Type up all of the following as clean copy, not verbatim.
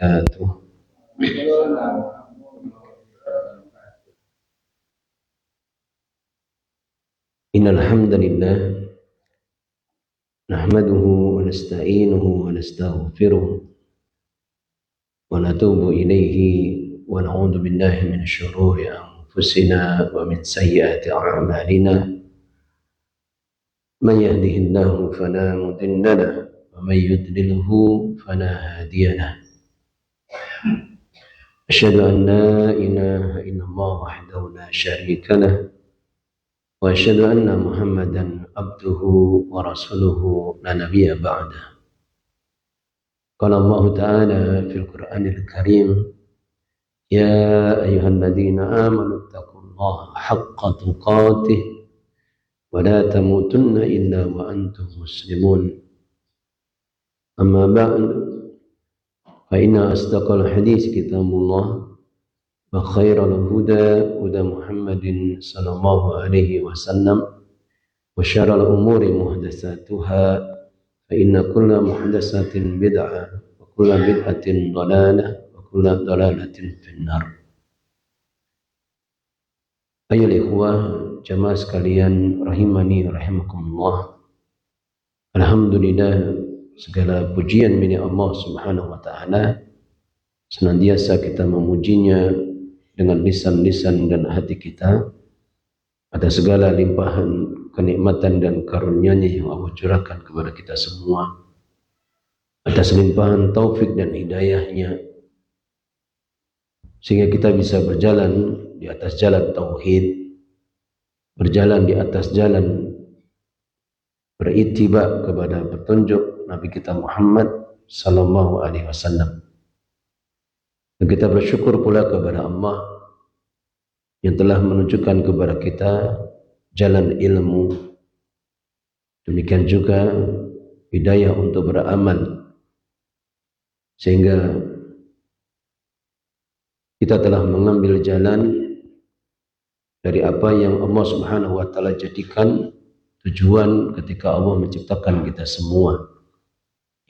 wabarakatuh. Innal hamdalillah nahmaduhu wa nasta'inuhu wa nastaghfiruh wa natubu ilayhi wa na'udzu billahi min syururi anfusina wa min sayyiati a'malina. Man yahdihillahu fala mudilla lahu wa man yudlilhu fala hadiya lahu. Asyhadu an la ilaha illallah wahdahu la syarika lahu wa asyhadu anna Muhammadan abduhu wa rasuluhu la nabiyya ba'dah. Qala Allah Ta'ala fil Qur'anil Karim, ya ayyuhalladzina amanu taqullaha haqqa tuqatih wa la tamutunna illa wa antum muslimun. Amma ba'd, fa inna asdaqal hadits kitabullah wa khairal huda huda Muhammadin sallallahu alaihi wasallam wa syarrul umuri muhdatsatuha fa inna kulla muhdatsatin bid'ah wa kulla bid'atin dhalalah wa kulla dhalalatin finnar. Ayyuhal ikhwah jamaah sekalian rahimani rahimakumullah. Alhamdulillah, segala pujian milik Allah Subhanahu wa taala. Senantiasa kita memujinya dengan lisan-lisan dan hati kita atas segala limpahan kenikmatan dan karunia-Nya yang Allah curahkan kepada kita semua, atas limpahan taufik dan hidayah-Nya, sehingga kita bisa berjalan di atas jalan tauhid, berjalan di atas jalan berittiba kepada petunjuk Nabi kita Muhammad sallallahu alaihi wasallam. Dan kita bersyukur pula kepada Allah yang telah menunjukkan kepada kita jalan ilmu, demikian juga hidayah untuk beramal, sehingga kita telah mengambil jalan dari apa yang Allah Subhanahu wa taala jadikan tujuan ketika Allah menciptakan kita semua,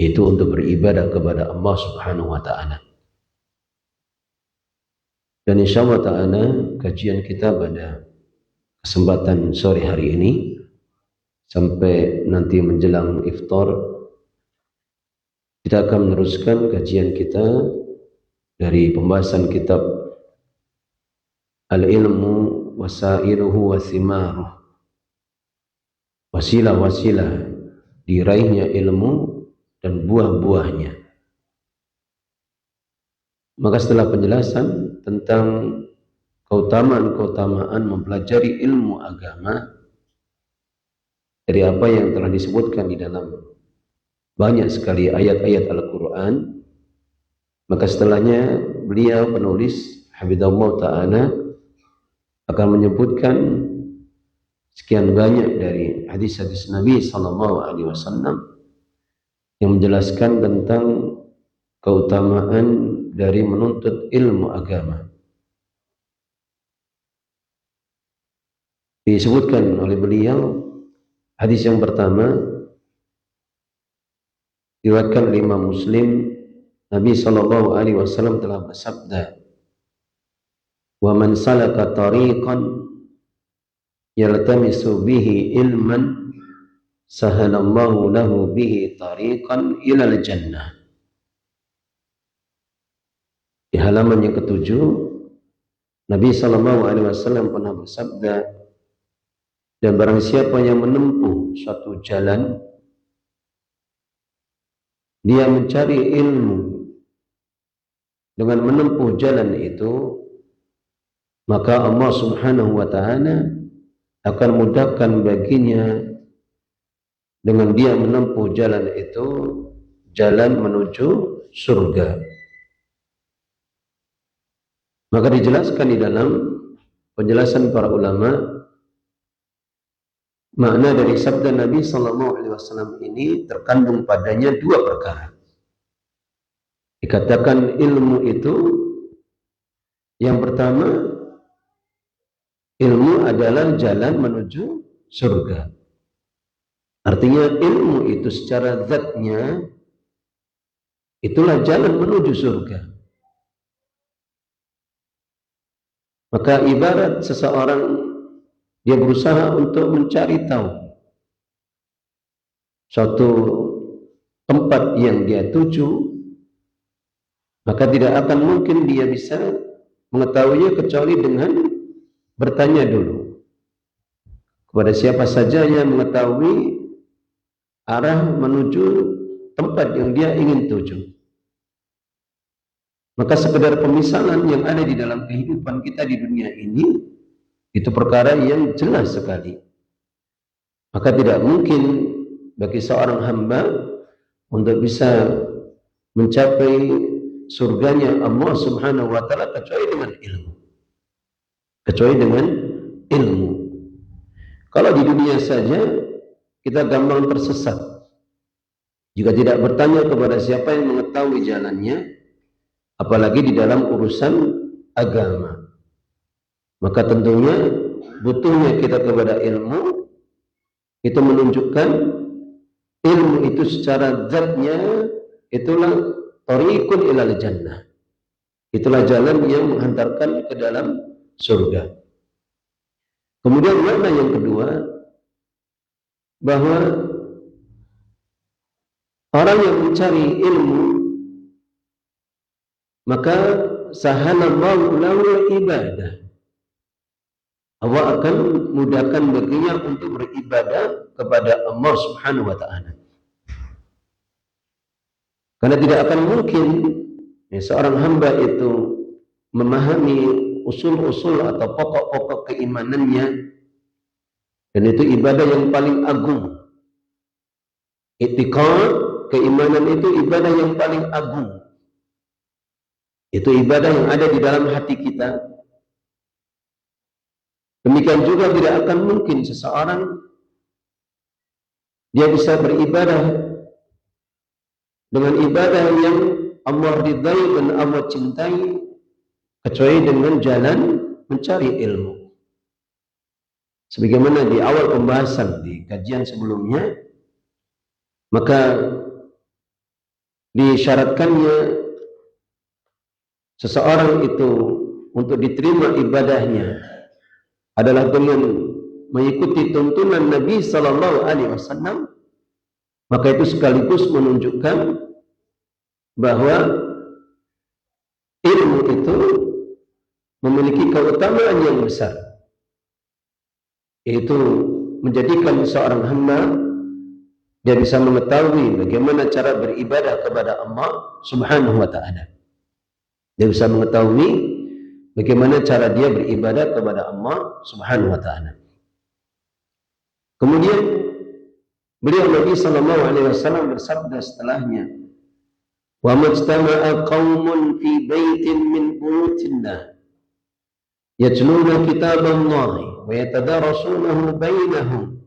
yaitu untuk beribadah kepada Allah Subhanahu wa taala. Dan insyaallah ta'ala kajian kita pada kesempatan sore hari ini sampai nanti menjelang iftar, kita akan meneruskan kajian kita dari pembahasan kitab Al-Ilmu Wasailuhu Wasimaruh, wasilah-wasilah diraihnya ilmu dan buah-buahnya. Maka setelah penjelasan tentang keutamaan-keutamaan mempelajari ilmu agama dari apa yang telah disebutkan di dalam banyak sekali ayat-ayat Al-Quran, maka setelahnya beliau penulis Hafizahullah Ta'ala akan menyebutkan sekian banyak dari hadis-hadis Nabi Sallallahu Alaihi Wasallam yang menjelaskan tentang keutamaan dari menuntut ilmu agama. Disebutkan oleh beliau hadis yang pertama diriwayatkan oleh Imam Muslim, Nabi sallallahu alaihi wasallam telah bersabda, "Wa man salaka tariqan yaltamisu bihi ilman sahalallahu lahu bihi tariqan ilal jannah." Di halaman yang ketujuh, Nabi SAW pernah bersabda, dan barang siapa yang menempuh suatu jalan, dia mencari ilmu dengan menempuh jalan itu, maka Allah Subhanahu wa ta'ala akan mudahkan baginya dengan dia menempuh jalan itu, jalan menuju surga. Maka dijelaskan di dalam penjelasan para ulama, makna dari sabda Nabi sallallahu alaihi wasallam ini terkandung padanya dua perkara. Dikatakan ilmu itu, yang pertama, ilmu adalah jalan menuju surga. Artinya ilmu itu secara zatnya itulah jalan menuju surga. Maka ibarat seseorang dia berusaha untuk mencari tahu suatu tempat yang dia tuju, maka tidak akan mungkin dia bisa mengetahuinya kecuali dengan bertanya dulu kepada siapa saja yang mengetahui arah menuju tempat yang dia ingin tuju. Maka sekedar pemisalan yang ada di dalam kehidupan kita di dunia ini itu perkara yang jelas sekali. Maka tidak mungkin bagi seorang hamba untuk bisa mencapai surganya Allah Subhanahu wa taala kecuali dengan ilmu. Kecuali dengan ilmu. Kalau di dunia saja kita gampang tersesat. Jika tidak bertanya kepada siapa yang mengetahui jalannya, apalagi di dalam urusan agama. Maka tentunya butuhnya kita kepada ilmu itu menunjukkan ilmu itu secara zatnya itulah thariqun ilal jannah. Itulah jalan yang menghantarkan ke dalam surga. Kemudian makna yang kedua, bahwa orang yang mencari ilmu maka sahalallahu lahu ibadah. Allah akan mudahkan baginya untuk beribadah kepada Allah Subhanahu wa taala. Karena tidak akan mungkin seorang hamba itu memahami usul-usul atau pokok-pokok keimanannya, dan itu ibadah yang paling agung. I'tiqad, keimanan itu ibadah yang paling agung. Itu ibadah yang ada di dalam hati kita. Demikian juga tidak akan mungkin seseorang dia bisa beribadah dengan ibadah yang Allah ridai dan Allah cintai kecuali dengan jalan mencari ilmu. Sebagaimana di awal pembahasan di kajian sebelumnya, maka disyaratkannya seseorang itu untuk diterima ibadahnya adalah dengan mengikuti tuntunan Nabi Sallallahu Alaihi Wasallam. Maka itu sekaligus menunjukkan bahwa ilmu itu memiliki keutamaan yang besar, yaitu menjadikan seorang hamba dia bisa mengetahui bagaimana cara beribadah kepada Allah Subhanahu wa taala. Dia bisa mengetahui bagaimana cara dia beribadah kepada Allah Subhanahu wa taala. Kemudian beliau Nabi sallallahu alaihi wasallam bersabda setelahnya, "Wa majtama'a qaumun fi baitin min buyutillah yatluna kitaballahi wa yatadarasunahu bainahum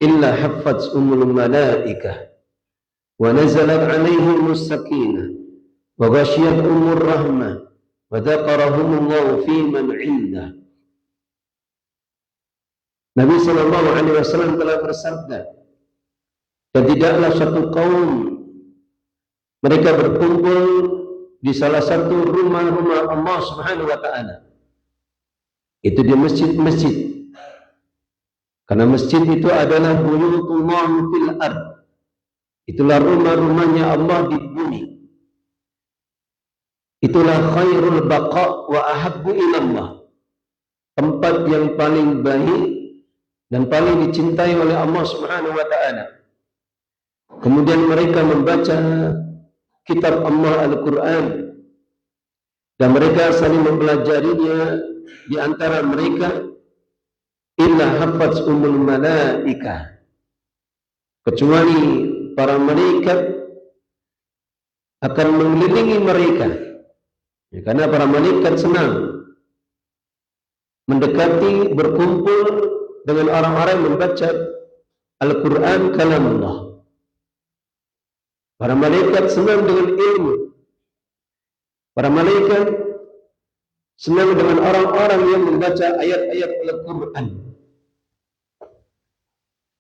illa haffat umul malaikah wa nazalat 'alaihim as-sakinah wa ghashiyat umur rahmah wa dzakarahumullahu fi man 'indah." Nabi sallallahu alaihi wasallam telah bersabda, dan tidaklah satu kaum mereka berkumpul di salah satu rumah-rumah Allah Subhanahu wa taala, itu di masjid-masjid. Karena masjid itu adalah buyutullah fil ard. Itulah rumah-rumahnya Allah di bumi. Itulah khairul baqa wa ahabbu ilallah. Tempat yang paling baik dan paling dicintai oleh Allah Subhanahu wa taala. Kemudian mereka membaca kitab Allah Al-Quran dan mereka saling mempelajarinya di antara mereka. Illa hafaz umul malaikah, kecuali para malaikat akan mengelilingi mereka, ya, karena para malaikat senang mendekati, berkumpul dengan orang-orang yang membaca Al-Quran kalamullah. Para malaikat senang dengan ilmu. Para malaikat senang dengan orang-orang yang membaca ayat-ayat Al-Quran.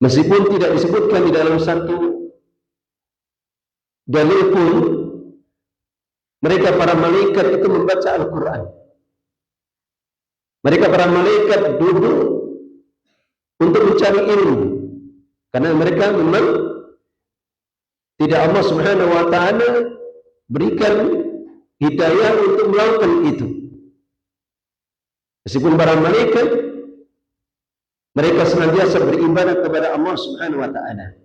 Meskipun tidak disebutkan di dalam satu dalil pun mereka para malaikat itu membaca Al-Quran. Mereka para malaikat duduk untuk mencari ilmu, karena mereka memang tidak Allah Subhanahu wa Ta'ala berikan hidayah untuk melakukan itu. Meskipun para malaikat, mereka senantiasa beribadah kepada Allah Subhanahu wa Ta'ala.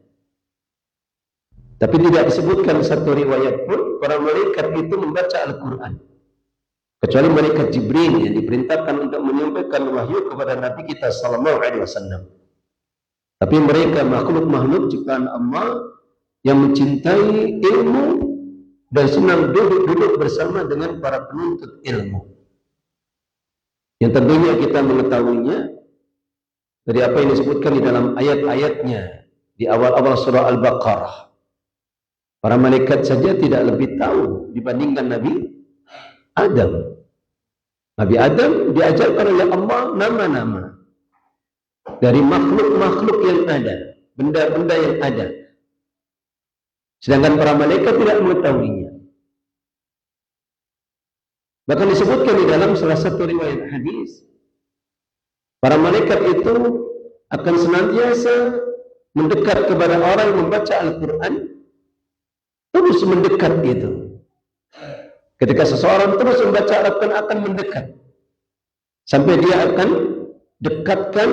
Tapi tidak disebutkan satu riwayat pun para malaikat itu membaca Al-Quran, kecuali malaikat Jibril yang diperintahkan untuk menyampaikan wahyu kepada Nabi kita sallallahu alaihi wasallam. Tapi mereka makhluk-makhluk ciptaan Allah yang mencintai ilmu dan senang duduk bersama dengan para penuntut ilmu. Yang tentunya kita mengetahuinya dari apa yang disebutkan di dalam ayat-ayatnya di awal-awal surah Al-Baqarah. Para malaikat saja tidak lebih tahu dibandingkan Nabi Adam. Nabi Adam diajarkan oleh Allah nama-nama dari makhluk-makhluk yang ada, benda-benda yang ada. Sedangkan para malaikat tidak mengetahuinya. Bahkan disebutkan di dalam salah satu riwayat hadis, para malaikat itu akan senantiasa mendekat kepada orang yang membaca Al-Quran, terus mendekat itu. Ketika seseorang terus membaca Al-Quran akan mendekat, sampai dia akan dekatkan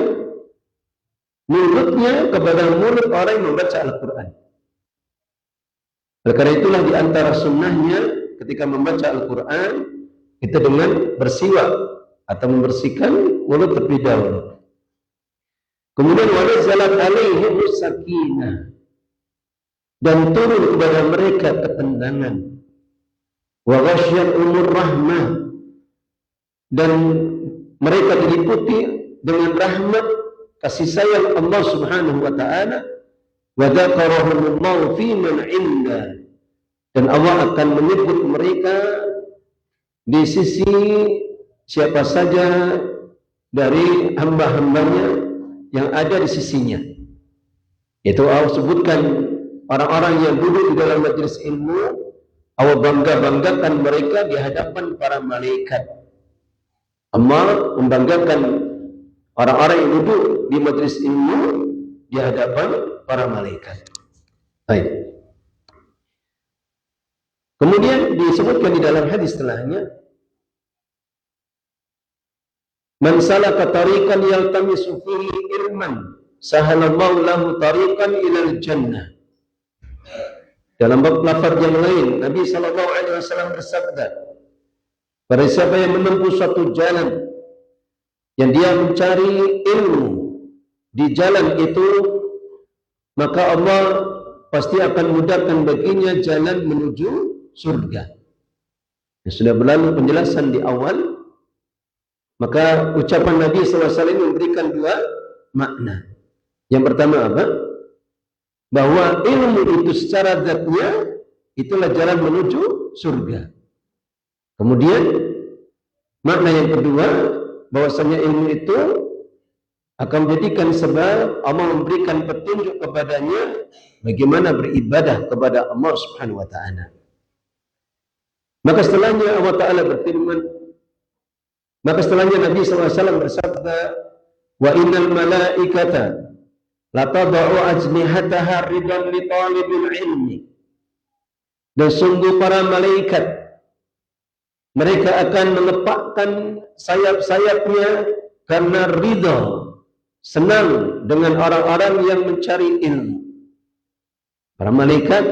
mulutnya kepada mulut orang yang membaca Al-Quran. Oleh karena itulah di antara sunnahnya ketika membaca Al-Quran itu dengan bersiwak atau membersihkan mulut terlebih dahulu. Kemudian wanazalat alaihim sakinah, dan turun kepada mereka ketenangan. Wa ghasyiyat umur rahmah, dan mereka diliputi dengan rahmat kasih sayang Allah Subhanahu wa Ta'ala. Wa dzakarahumullahu fi man 'inda, dan Allah akan menyebut mereka di sisi siapa saja dari hamba-hambanya yang ada di sisinya. Itu Allah sebutkan orang-orang yang duduk di dalam majelis ilmu, Allah bangga-banggakan mereka di hadapan para malaikat. Allah membanggakan orang-orang yang duduk di majelis ilmu di hadapan para malaikat. Baik. Kemudian disebutkan di dalam hadis setelahnya, man salaka tariqan yaltamisu fihi ilman sahalallahu lahu tariqan ilal jannah. Dalam bab lafaz yang lain, Nabi sallallahu alaihi wasallam bersabda, barang siapa yang menempuh suatu jalan yang dia mencari ilmu di jalan itu, maka Allah pasti akan mudahkan baginya jalan menuju surga. Yang sudah berlalu penjelasan di awal, maka ucapan Nabi SAW memberikan dua makna. Yang pertama apa? Bahwa ilmu itu secara zatnya itulah jalan menuju surga. Kemudian makna yang kedua, bahwasanya ilmu itu akan menjadikan sebab Allah memberikan petunjuk kepadanya bagaimana beribadah kepada Allah Subhanahu wa Ta'ala. Maka setelahnya Allah Ta'ala berfirman, maka setelahnya Nabi SAW bersabda, wa innal malaikata la tada'u ajnihataha ridan li talibil ilmi, dan sungguh para malaikat mereka akan melepakkan sayap-sayapnya karena ridha, senang dengan orang-orang yang mencari ilmu. Para malaikat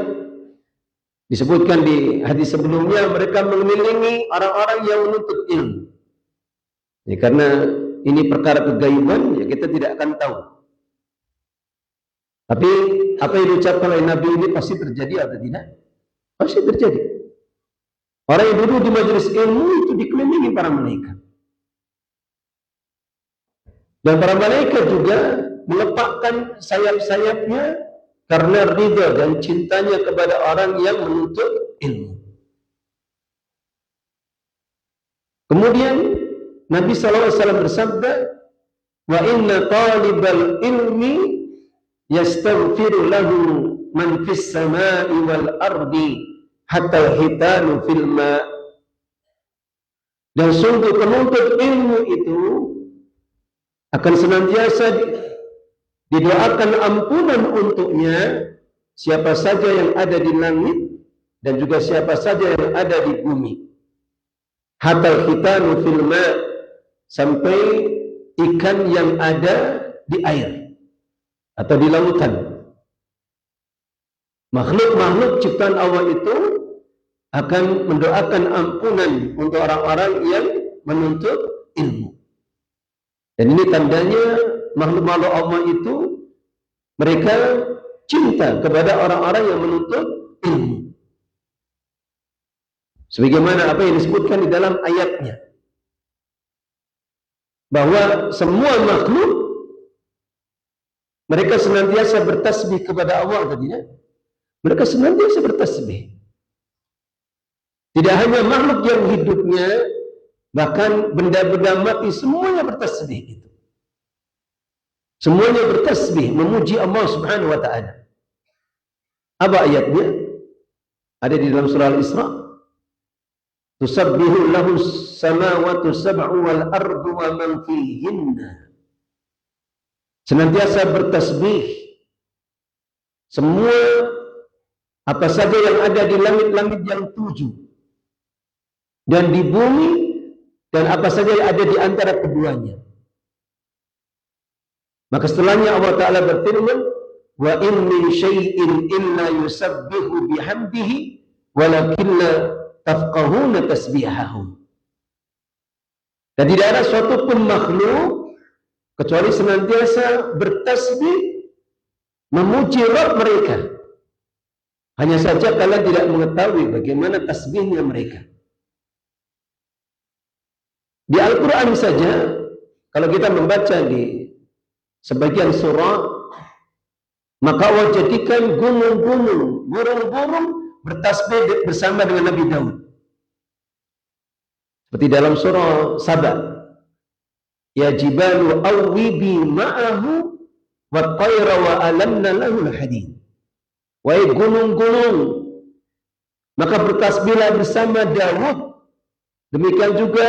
disebutkan di hadis sebelumnya, mereka mengelilingi orang-orang yang menuntut ilmu. Ya, karena ini perkara kegaiban, ya kita tidak akan tahu. Tapi apa yang diucapkan oleh Nabi ini pasti terjadi atau tidak? Pasti terjadi. Orang yang duduk di majelis ilmu itu dikelilingi para malaikat. Dan para malaikat juga melepakkan sayap-sayapnya karena ridha dan cintanya kepada orang yang menuntut ilmu. Kemudian Nabi SAW bersabda, wa inna talibal ilmi yastaghfiru lahu man fis samai wal ardi hatta hitanu fil ma. Dan sungguh penuntut ilmu itu akan senantiasa didoakan ampunan untuknya siapa saja yang ada di langit dan juga siapa saja yang ada di bumi. Hatta hitanu fil ma, sampai ikan yang ada di air atau di lautan. Makhluk-makhluk ciptaan Allah itu akan mendoakan ampunan untuk orang-orang yang menuntut ilmu. Dan ini tandanya makhluk-makhluk Allah itu mereka cinta kepada orang-orang yang menuntut ilmu. Sebagaimana apa yang disebutkan di dalam ayatnya, bahwa semua makhluk mereka senantiasa bertasbih kepada Allah tadinya. Mereka senantiasa bertasbih. Tidak hanya makhluk yang hidupnya, bahkan benda-benda mati semuanya bertasbih itu. Semuanya bertasbih memuji Allah Subhanahu wa taala. Apa ayatnya? Ada di dalam surah Al-Isra. Tusabbihu lahu samawati sab'u wal ardu wa man fihinna. Senantiasa bertasbih semua apa saja yang ada di langit-langit yang 7 dan di bumi dan apa saja yang ada di antara keduanya. Maka setelahnya Allah Ta'ala berfirman, wa in min syai'in illa yusabbihu bihamdihi walakinna tafqahuna tasbihahum. Dan tidak ada suatu pun makhluk kecuali senantiasa bertasbih memuji Rabb mereka. Hanya saja kalian tidak mengetahui bagaimana tasbihnya mereka. Di Al-Quran saja, kalau kita membaca di sebagian surah, maka Allah jadikan gunung-gunung, burung-burung bertasbih bersama dengan Nabi Daud. Seperti dalam surah Saba, ya jibalu awwibi ma'ahu wa tayra wa alamna lahul hadid. Wahai gunung-gunung, maka bertasbihlah bersama Daud. Demikian juga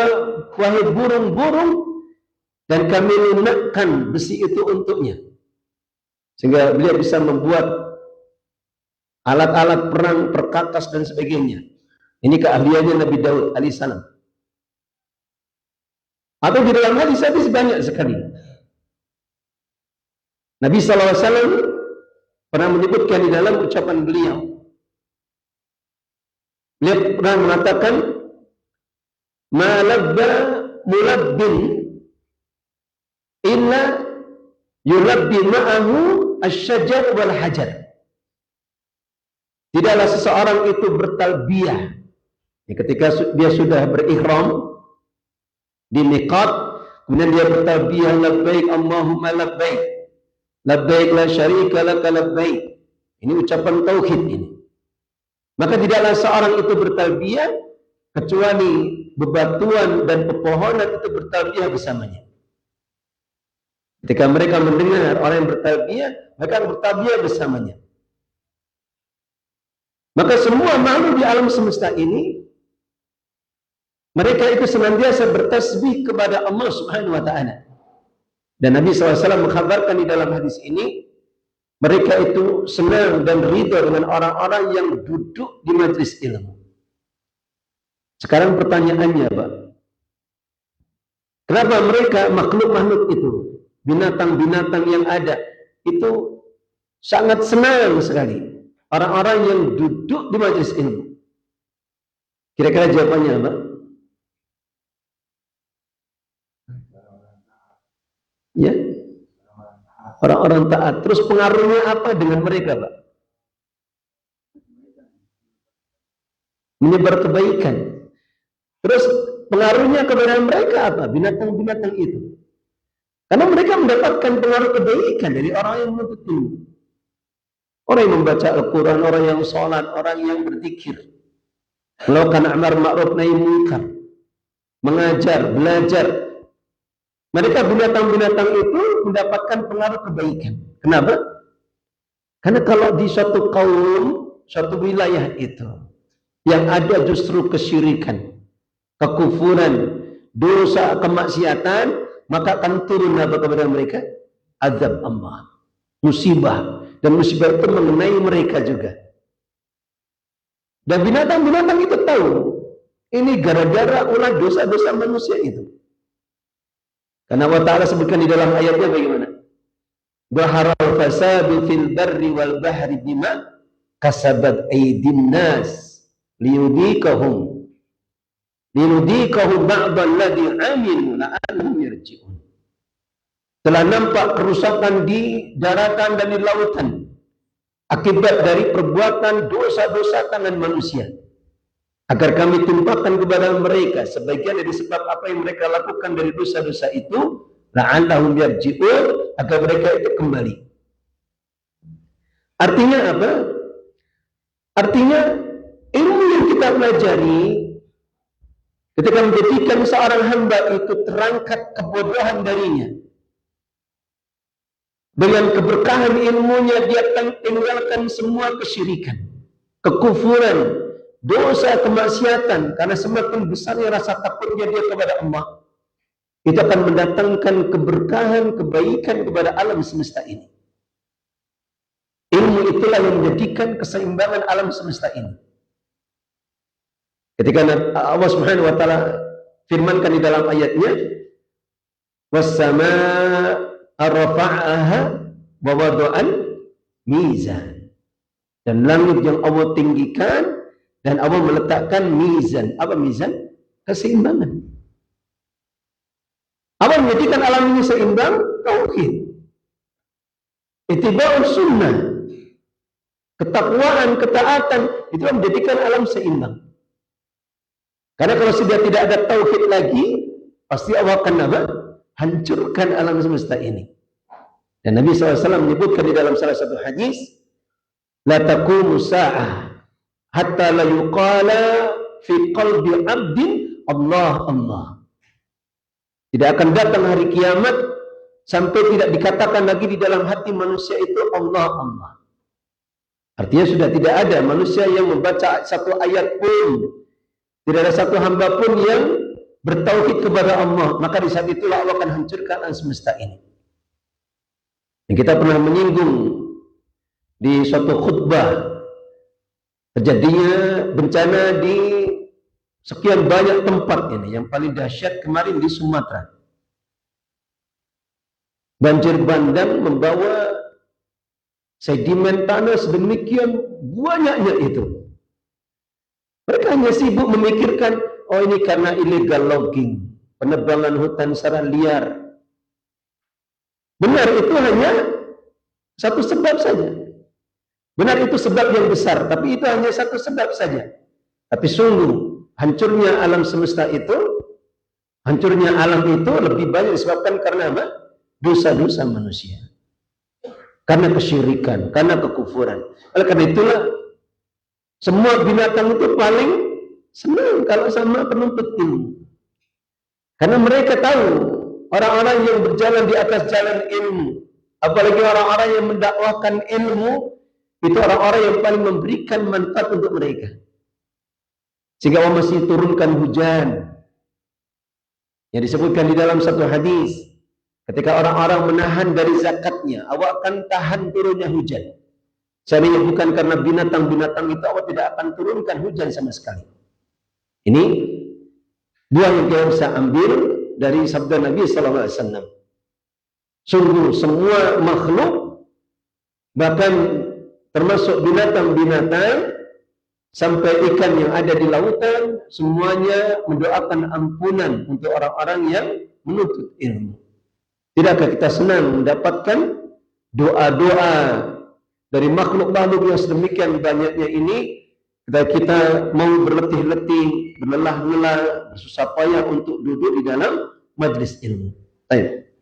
wahai burung-burung, dan kami lunakkan besi itu untuknya. Sehingga beliau bisa membuat alat-alat perang, perkakas dan sebagainya. Ini keahliannya Nabi Daud alaihissalam. Atau di dalam hadis-hadis banyak sekali. Nabi SAW pernah menyebutkan di dalam ucapan beliau. Beliau pernah mengatakan, ma labba mulabbin illa yulabbi ma'ahu asy-syajar wal hajar. Tidaklah seseorang itu bertalbiyah ketika dia sudah berihram di miqat, kemudian dia bertalbiyah labbaik Allahumma labbaik labbaik la syarika laka labbaik. Ini ucapan tauhid ini. Maka tidaklah seorang itu bertalbiyah kecuali bebatuan dan pepohonan itu bertalbiyah bersamanya. Ketika mereka mendengar orang yang bertalbiyah, mereka bertalbiyah bersamanya. Maka semua makhluk di alam semesta ini, mereka itu senantiasa bertasbih kepada Allah Subhanahu wa taala. Dan Nabi SAW mengkhabarkan di dalam hadis ini, mereka itu senang dan ridha dengan orang-orang yang duduk di majelis ilmu. Sekarang pertanyaannya, Pak, kenapa mereka makhluk-makhluk itu, binatang-binatang yang ada, itu sangat senang sekali orang-orang yang duduk di majelis ilmu? Kira-kira jawabannya apa? Ya, orang-orang taat. Terus pengaruhnya apa dengan mereka, Pak? Menyebar kebaikan. Terus pengaruhnya kepada mereka apa? Binatang-binatang itu. Karena mereka mendapatkan pengaruh kebaikan dari orang yang menuntut ilmu. Orang yang membaca Al-Quran, orang yang sholat, orang yang berzikir, melakukan amar ma'ruf nahi munkar, mengajar, belajar. Mereka binatang-binatang itu mendapatkan pengaruh kebaikan. Kenapa? Karena kalau di suatu kaum, suatu wilayah itu Yang ada justru kesyirikan, kekufuran, dosa, kemaksiatan, maka akan turun apa kepada mereka? Azab Allah, musibah. Dan musibah itu mengenai mereka juga. Dan binatang-binatang itu tahu, ini gara-gara ulah dosa-dosa manusia itu. Karena Allah Ta'ala sebutkan di dalam ayatnya bagaimana? Baharal fasadu fil barri wal bahri bima kasabat aydin nas liyudikahum ba'dalladhi amilu la'annahum yarji'un. Telah nampak kerusakan di daratan dan di lautan akibat dari perbuatan dosa-dosa tangan manusia, agar kami tumpahkan kepada mereka sebagian dari sebab apa yang mereka lakukan dari dosa-dosa itu, la'allahum yarji'un, agar mereka itu kembali. Artinya apa? Artinya ilmu yang kita pelajari ketika menjadikan seorang hamba itu terangkat kebodohan darinya, dengan keberkahan ilmunya dia tinggalkan semua kesyirikan, kekufuran, dosa, kemaksiatan, karena semakin besarnya rasa takutnya dia kepada Allah, itu akan mendatangkan keberkahan, kebaikan kepada alam semesta ini. Ilmu itulah yang menjadikan keseimbangan alam semesta ini. Ketika Allah Subhanahu wa taala firmankan di dalam ayatnya, was-samaa'a rafa'aha wa wada'al mizan. Dan langit yang Allah tinggikan dan Allah meletakkan mizan. Apa mizan? Keseimbangan. Apa menjadikan alam ini seimbang? Tauhid. Ittiba'us sunnah. Ketakwaan, ketaatan, itu menjadikan alam seimbang. Karena kalau sudah tidak ada tauhid lagi, pasti Allah akan apa? Hancurkan alam semesta ini. Dan Nabi SAW menyebutkan di dalam salah satu hadis, la taqumu sa'ah hatta la yuqala fi qalbi 'abdin Allah Allah. Tidak akan datang hari kiamat sampai tidak dikatakan lagi di dalam hati manusia itu Allah Allah. Artinya sudah tidak ada manusia yang membaca satu ayat pun, tidak ada satu hamba pun yang bertauhid kepada Allah, maka di saat itulah Allah akan hancurkan alam semesta ini. Dan kita pernah menyinggung di suatu khutbah terjadinya bencana di sekian banyak tempat ini. Yang paling dahsyat kemarin di Sumatera. Banjir bandang membawa sedimen tanah sedemikian banyaknya itu. Mereka hanya sibuk memikirkan, oh ini karena illegal logging, penebangan hutan secara liar. Benar, itu hanya satu sebab saja. Benar, itu sebab yang besar, tapi itu hanya satu sebab saja. Tapi sungguh, hancurnya alam semesta itu, hancurnya alam itu lebih banyak disebabkan karena apa? Dosa-dosa manusia. Karena kesyirikan, karena kekufuran. Oleh karena itulah, semua binatang itu paling senang kalau sama penuntut ilmu. Karena mereka tahu orang-orang yang berjalan di atas jalan ilmu, apalagi orang-orang yang mendakwahkan ilmu, itu orang-orang yang paling memberikan manfaat untuk mereka. Sehingga Allah masih turunkan hujan. Yang disebutkan di dalam satu hadis, ketika orang-orang menahan dari zakatnya, Allah akan tahan turunnya hujan. Seandainya bukan karena binatang-binatang itu, Allah tidak akan turunkan hujan sama sekali. Ini buah yang kita bisa ambil dari sabda Nabi SAW. Sungguh semua makhluk, bahkan termasuk binatang-binatang sampai ikan yang ada di lautan, semuanya mendoakan ampunan untuk orang-orang yang menuntut ilmu. Tidakkah kita senang mendapatkan doa-doa dari makhluk-makhluk yang sedemikian banyaknya ini, ketika kita mau berletih-letih, berlelah-lelah, bersusah payah untuk duduk di dalam majlis ilmu. Baik.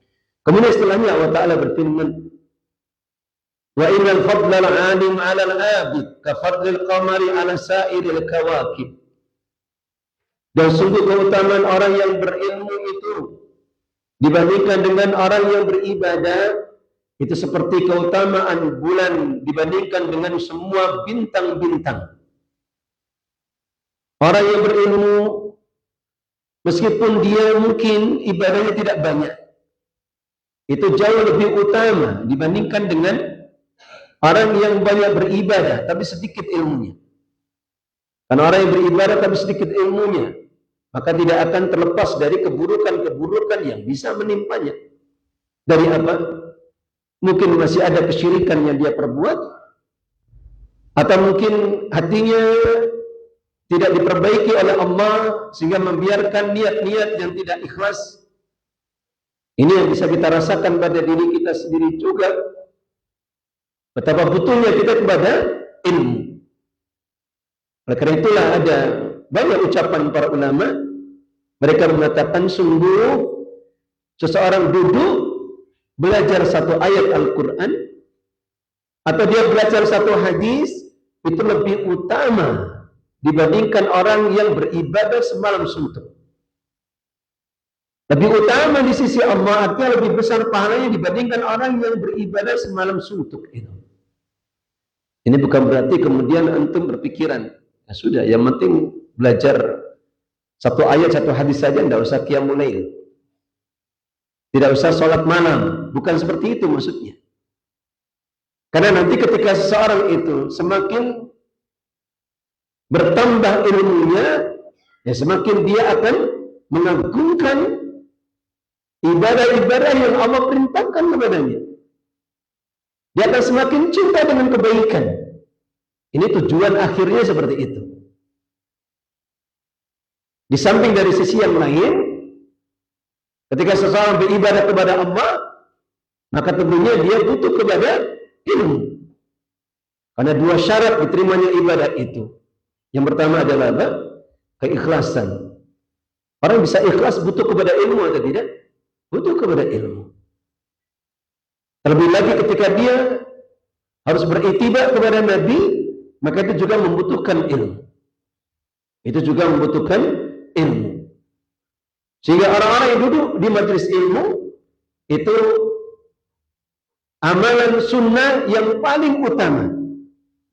Kemudian setelahnya Allah Ta'ala berfirman, wa innal fadla al-'alim 'ala al-'abid ka fadlil qamari 'ala sa'iril kawakib. Dan sungguh keutamaan orang yang berilmu itu dibandingkan dengan orang yang beribadah, itu seperti keutamaan bulan dibandingkan dengan semua bintang-bintang. Orang yang berilmu, meskipun dia mungkin ibadahnya tidak banyak, itu jauh lebih utama dibandingkan dengan orang yang banyak beribadah tapi sedikit ilmunya. Karena orang yang beribadah tapi sedikit ilmunya, maka tidak akan terlepas dari keburukan-keburukan yang bisa menimpanya. Dari apa? Mungkin masih ada kesyirikan yang dia perbuat, atau mungkin hatinya tidak diperbaiki oleh Allah sehingga membiarkan niat-niat yang tidak ikhlas. Ini yang bisa kita rasakan pada diri kita sendiri juga, betapa butuhnya kita kepada ilmu. Oleh karena itulah ada banyak ucapan para ulama, mereka mengatakan sungguh seseorang duduk belajar satu ayat Al-Quran atau dia belajar satu hadis itu lebih utama dibandingkan orang yang beribadah semalam suntuk. Lebih utama di sisi Allah, artinya lebih besar pahalanya dibandingkan orang yang beribadah semalam suntuk itu. Ini bukan berarti kemudian antum berpikiran, ya sudah, yang penting belajar satu ayat, satu hadis saja, tidak usah qiyamul lail, tidak usah sholat malam. Bukan seperti itu maksudnya. Karena nanti ketika seseorang itu semakin bertambah ilmunya, ya semakin dia akan mengagungkan ibadah-ibadah yang Allah perintahkan kepadanya. Dia akan semakin cinta dengan kebaikan. Ini tujuan akhirnya seperti itu. Di samping dari sisi yang lain, ketika seseorang beribadah kepada Allah, maka tentunya dia butuh kepada ilmu. Karena dua syarat diterimanya ibadah itu. Yang pertama adalah apa? Keikhlasan. Orang bisa ikhlas butuh kepada ilmu atau tidak? Butuh kepada ilmu. Terlebih lagi ketika dia harus beriktibar kepada Nabi, maka itu juga membutuhkan ilmu. Itu juga membutuhkan ilmu. Sehingga orang-orang yang duduk di majelis ilmu itu amalan sunnah yang paling utama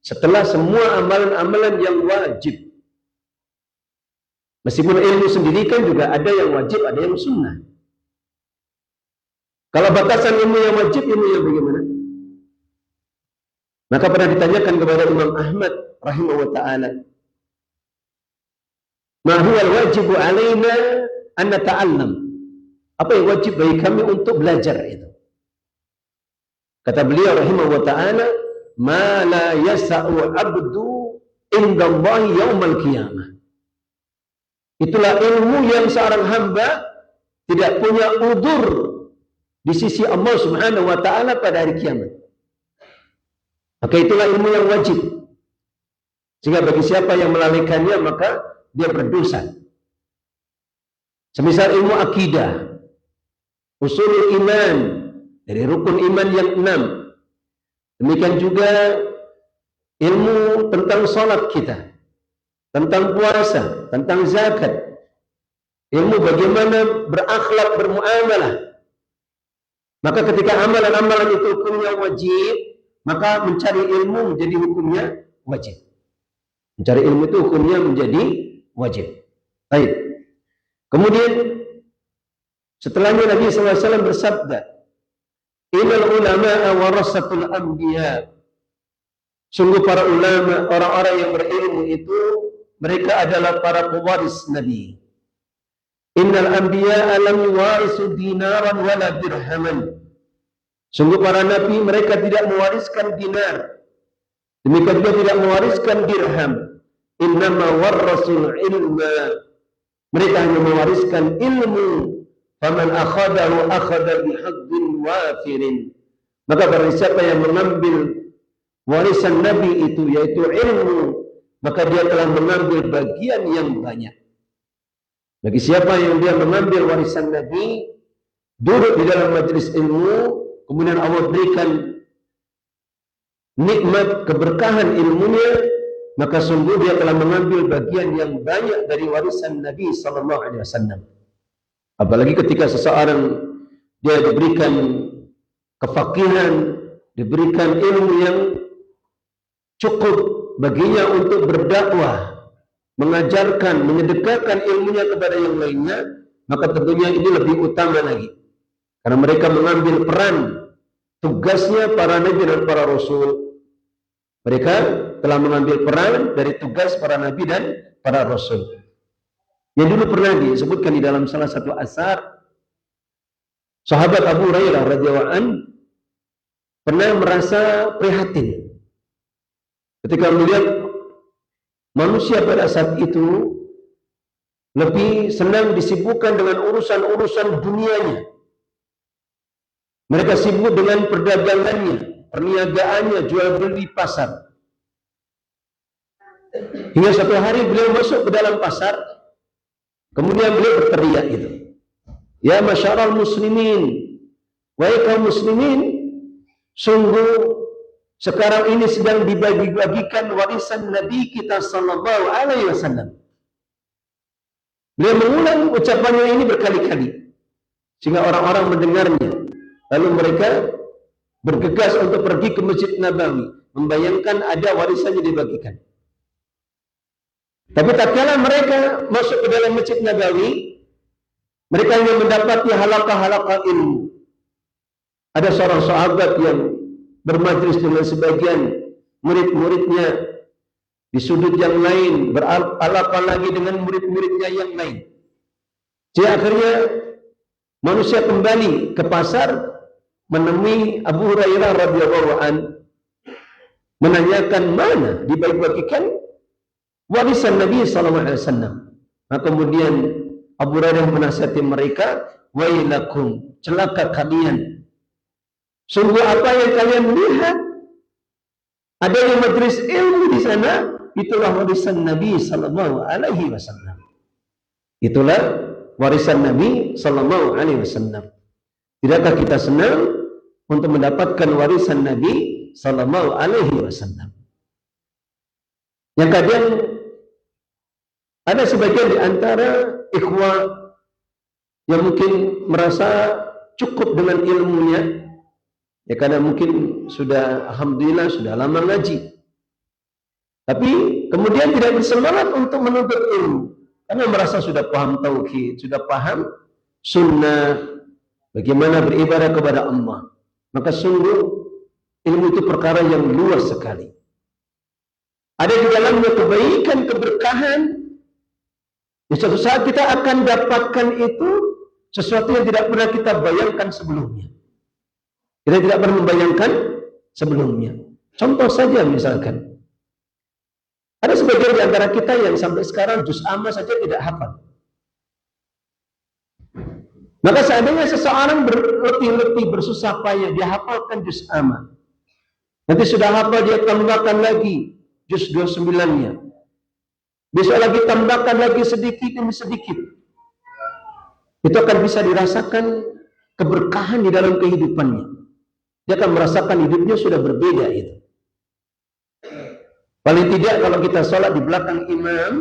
setelah semua amalan-amalan yang wajib. Meskipun ilmu sendiri kan juga ada yang wajib, ada yang sunnah. Kalau batasan ilmu yang wajib, ilmu yang bagaimana? Maka pernah ditanyakan kepada Imam Ahmad rahimahullah ta'ala, ma huwa al-wajibu alaina an nata'allam? Apa yang wajib bagi kami untuk belajar itu? Kata beliau rahimahullah ta'ala, ma la yasa'u abdu indallahi yaumal qiyamah. Itulah ilmu yang seorang hamba tidak punya udzur di sisi Allah Subhanahu wa taala pada hari kiamat. Maka itulah ilmu yang wajib. Sehingga bagi siapa yang melalaikannya maka dia berdosa. Semisal ilmu akidah, usul iman, dari rukun iman yang 6. Demikian juga ilmu tentang salat kita, tentang puasa, tentang zakat, ilmu bagaimana berakhlak, bermuamalah. Maka ketika amalan-amalan itu hukumnya wajib, maka mencari ilmu menjadi hukumnya wajib. Mencari ilmu itu hukumnya menjadi wajib. Baik. Kemudian setelahnya Nabi SAW bersabda, innal ulama'a warasatul anbiya. Sungguh para ulama, orang-orang yang berilmu itu mereka adalah para pewaris Nabi. Innal anbiya'a lam yuwarisu dinaran wala dirhaman. Sungguh para nabi mereka tidak mewariskan dinar, demikian juga tidak mewariskan dirham. Innama warasul ilma. Mereka hanya mewariskan ilmu. Faman akhadahu akhadha bihadzin wafirin. Maka barang siapa yang mengambil warisan Nabi itu, yaitu ilmu, maka dia telah mengambil bagian yang banyak. Bagi siapa yang dia mengambil warisan Nabi, duduk di dalam majelis ilmu, kemudian Allah berikan nikmat keberkahan ilmunya, maka sungguh dia telah mengambil bagian yang banyak dari warisan Nabi sallallahu alaihi wasallam. Apalagi ketika seseorang dia diberikan kefaqihan, diberikan ilmu yang cukup baginya untuk berdakwah, mengajarkan, menyedekahkan ilmunya kepada yang lainnya, maka tentunya ini lebih utama lagi. Karena mereka mengambil peran tugasnya para nabi dan para rasul. Mereka telah mengambil peran dari tugas para nabi dan para rasul. Yang dulu pernah disebutkan di dalam salah satu asar, sahabat Abu Hurairah radhiyallahu anhu pernah merasa prihatin ketika melihat manusia pada saat itu lebih senang disibukkan dengan urusan-urusan dunianya. Mereka sibuk dengan perdagangannya, perniagaannya, jual beli pasar. Hingga suatu hari beliau masuk ke dalam pasar, kemudian beliau berteriak itu, "Ya masyarul muslimin, wahai kaum muslimin, sungguh sekarang ini sedang dibagi-bagikan warisan Nabi kita sallallahu alaihi wasallam." Beliau mengulang ucapannya ini berkali-kali sehingga orang-orang mendengarnya. Lalu mereka bergegas untuk pergi ke Masjid Nabawi, membayangkan ada warisannya dibagikan. Tapi tatkala mereka masuk ke dalam Masjid Nabawi, mereka hanya mendapati halaqah-halaqah ilmu. Ada seorang sahabat yang bermajlis dengan sebagian murid-muridnya di sudut yang lain, beralaqah lagi dengan murid-muridnya yang lain. Jadi akhirnya manusia kembali ke pasar, menemui Abu Hurairah radhiyallahu anhu, menanyakan mana dibagi-bagikan warisan Nabi sallallahu alaihi wasallam. Maka kemudian Abu Hurairah menasihati mereka, "Wailakum, celaka kalian. Sungguh apa yang kalian lihat, adanya majelis ilmu di sana, itulah warisan Nabi sallallahu alaihi wasallam." Itulah warisan Nabi sallallahu alaihi wasallam. Tidakkah kita senang untuk mendapatkan warisan Nabi sallallahu alaihi wasallam? Yang kadang ada sebagian di antara ikhwah yang mungkin merasa cukup dengan ilmunya, ya karena mungkin sudah alhamdulillah sudah lama ngaji, tapi kemudian tidak bersemangat untuk menuntut ilmu karena merasa sudah paham tauhid, sudah paham sunnah, bagaimana beribadah kepada Allah. Maka sungguh ilmu itu perkara yang luas sekali. Ada di dalamnya kebaikan, keberkahan. Di suatu saat kita akan dapatkan itu sesuatu yang tidak pernah kita bayangkan sebelumnya. Kita tidak pernah membayangkan sebelumnya. Contoh saja misalkan, ada sebagian di antara kita yang sampai sekarang juz amma saja tidak hafal. Maka seandainya seseorang berletih-letih, bersusah payah, dia hafalkan juz amma. Nanti sudah hafal, dia tambahkan lagi juz 29-nya. Besok lagi tambahkan lagi sedikit demi sedikit. Itu akan bisa dirasakan keberkahan di dalam kehidupannya. Dia akan merasakan hidupnya sudah berbeda itu. Paling tidak kalau kita sholat di belakang imam,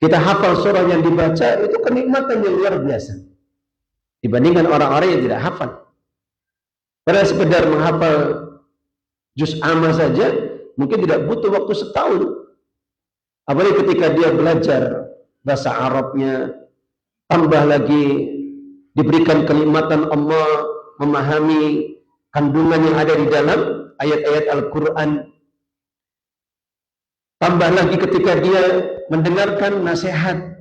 kita hafal surah yang dibaca, itu kenikmatan yang luar biasa dibandingkan orang-orang yang tidak hafal. Karena sekedar menghafal juz amma saja mungkin tidak butuh waktu setahun. Apalagi ketika dia belajar bahasa Arabnya, tambah lagi diberikan kenikmatan Allah, memahami kandungan yang ada di dalam ayat-ayat Al-Quran. Tambah lagi ketika dia mendengarkan nasihat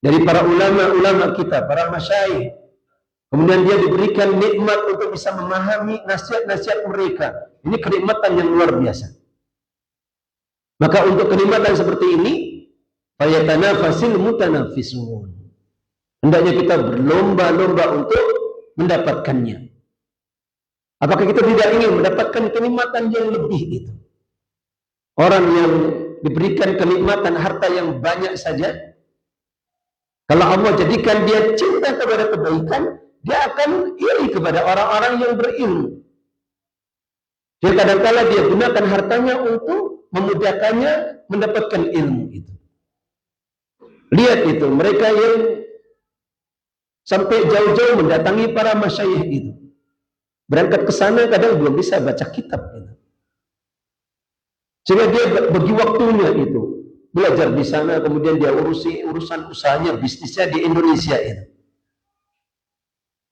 dari para ulama-ulama kita, para masyayikh. Kemudian dia diberikan nikmat untuk bisa memahami nasihat-nasihat mereka. Ini kenikmatan yang luar biasa. Maka untuk kenikmatan seperti ini, fayatanafasil mutanafisun. Hendaknya kita berlomba-lomba untuk mendapatkannya. Apakah kita tidak ingin mendapatkan kenikmatan yang lebih itu? Orang yang diberikan kenikmatan harta yang banyak saja, kalau Allah jadikan dia cinta kepada kebaikan, dia akan iri kepada orang-orang yang berilmu. Jadi kadang-kala dia gunakan hartanya untuk memudahkannya mendapatkan ilmu itu. Lihat itu, mereka yang sampai jauh-jauh mendatangi para masyayikh itu. Berangkat ke sana kadang belum bisa baca kitab itu. Sehingga dia bagi waktunya itu belajar di sana, kemudian dia urusan usahanya, bisnisnya di Indonesia itu.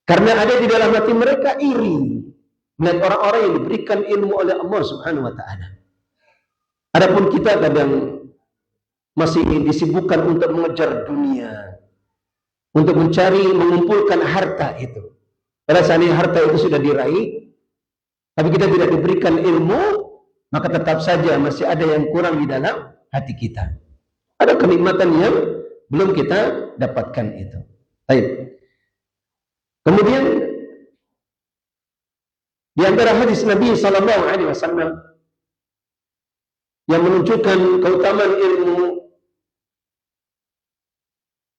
Karena ada di dalam hati mereka iri melihat orang-orang yang diberikan ilmu oleh Allah Subhanahu wa taala. Adapun kita kadang masih disibukkan untuk mengejar dunia, untuk mencari, mengumpulkan harta itu. Pada saat ini harta itu sudah diraih, tapi kita tidak diberikan ilmu, maka tetap saja masih ada yang kurang di dalam hati kita. Ada kenikmatan yang belum kita dapatkan itu. Baik. Kemudian di antara hadis Nabi sallallahu alaihi wasallam yang menunjukkan keutamaan ilmu,